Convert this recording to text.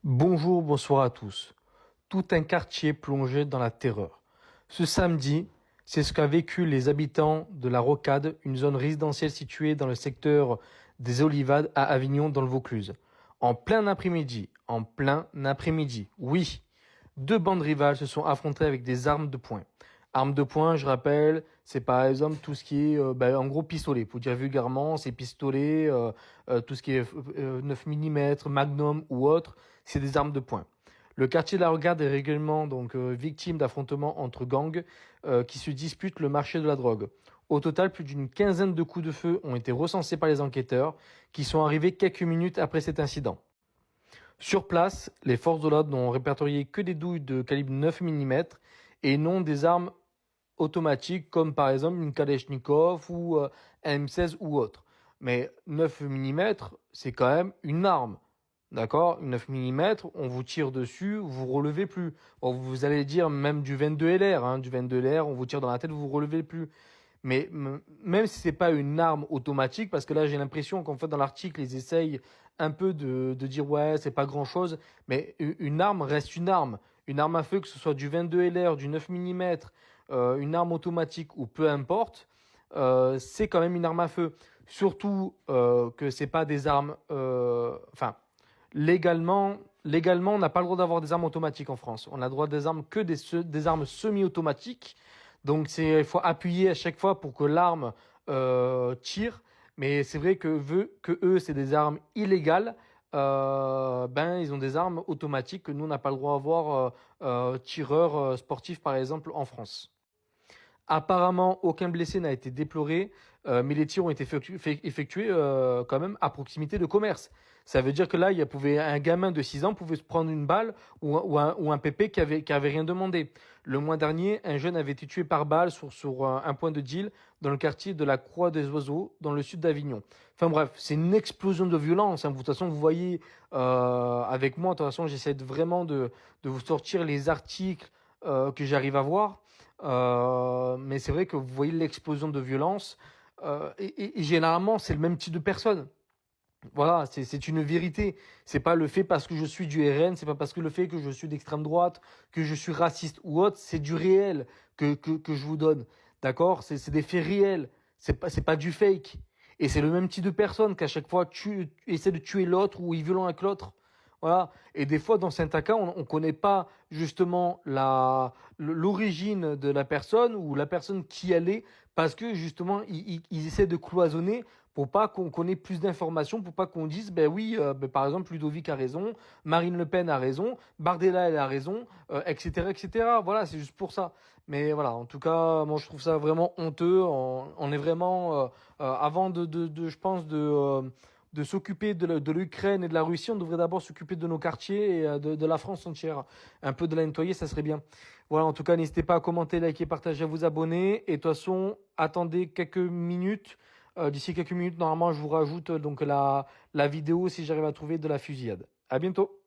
Bonjour, bonsoir à tous. Tout un quartier plongé dans la terreur. Ce samedi, c'est ce qu'a vécu les habitants de la Rocade, une zone résidentielle située dans le secteur des Olivades à Avignon dans le Vaucluse. En plein après-midi, oui. Deux bandes rivales se sont affrontées avec des armes de poing. Armes de poing, je rappelle, c'est par exemple tout ce qui est, en gros, pistolet. Pour dire vulgairement, c'est pistolet, tout ce qui est 9 mm, Magnum ou autre, c'est des armes de poing. Le quartier de la Regarde est régulièrement victime d'affrontements entre gangs qui se disputent le marché de la drogue. Au total, plus d'une quinzaine de coups de feu ont été recensés par les enquêteurs, qui sont arrivés quelques minutes après cet incident. Sur place, les forces de l'ordre n'ont répertorié que des douilles de calibre 9 mm et non des armes automatiques comme par exemple une Kalachnikov ou un M16 ou autre. Mais 9 mm, c'est quand même une arme. D'accord? Une 9 mm, on vous tire dessus, vous relevez plus. Bon, vous allez dire même du 22 LR, hein, du 22 LR, on vous tire dans la tête, vous relevez plus. Mais même si c'est pas une arme automatique, parce que là j'ai l'impression qu'en fait dans l'article ils essayent un peu de dire ouais c'est pas grand chose, mais une arme reste une arme. Une arme à feu, que ce soit du 22 LR, du 9 mm, une arme automatique ou peu importe, c'est quand même une arme à feu. Surtout que c'est pas des armes, légalement on n'a pas le droit d'avoir des armes automatiques en France. On a le droit des armes que des armes semi-automatiques. Donc il faut appuyer à chaque fois pour que l'arme tire. Mais c'est vrai que vu que eux c'est des armes illégales, ils ont des armes automatiques que nous on n'a pas le droit d'avoir tireur sportif par exemple en France. Apparemment, aucun blessé n'a été déploré, mais les tirs ont été effectués quand même à proximité de commerce. Ça veut dire que là, un gamin de 6 ans pouvait se prendre une balle ou un pépé qui avait rien demandé. Le mois dernier, un jeune avait été tué par balle sur un point de deal dans le quartier de la Croix des Oiseaux, dans le sud d'Avignon. Enfin bref, c'est une explosion de violence. Hein. De toute façon, vous voyez avec moi, de toute façon, j'essaie vraiment de vous sortir les articles que j'arrive à voir. Mais c'est vrai que vous voyez l'explosion de violence. Et généralement, c'est le même type de personne. Voilà, c'est une vérité. C'est pas le fait parce que je suis du RN, c'est pas parce que le fait que je suis d'extrême droite, que je suis raciste ou autre, c'est du réel que je vous donne. D'accord? C'est des faits réels. C'est pas du fake. Et c'est le même type de personne qu'à chaque fois tu essaie de tuer l'autre ou est violent avec l'autre. Voilà. Et des fois, dans certains cas, on connaît pas justement l'origine de la personne ou la personne qui elle est parce que justement, ils essaient de cloisonner pour pas qu'on connaisse plus d'informations, pour pas qu'on dise, ben oui, par exemple, Ludovic a raison, Marine Le Pen a raison, Bardella elle a raison, etc., etc. Voilà, c'est juste pour ça. Mais voilà, en tout cas, moi je trouve ça vraiment honteux. On est vraiment, avant je pense de s'occuper de l'Ukraine et de la Russie, on devrait d'abord s'occuper de nos quartiers et de la France entière. Un peu de la nettoyer, ça serait bien. Voilà, en tout cas, n'hésitez pas à commenter, liker, partager, à vous abonner. Et de toute façon, attendez quelques minutes. D'ici quelques minutes, normalement, je vous rajoute la vidéo si j'arrive à trouver de la fusillade. À bientôt.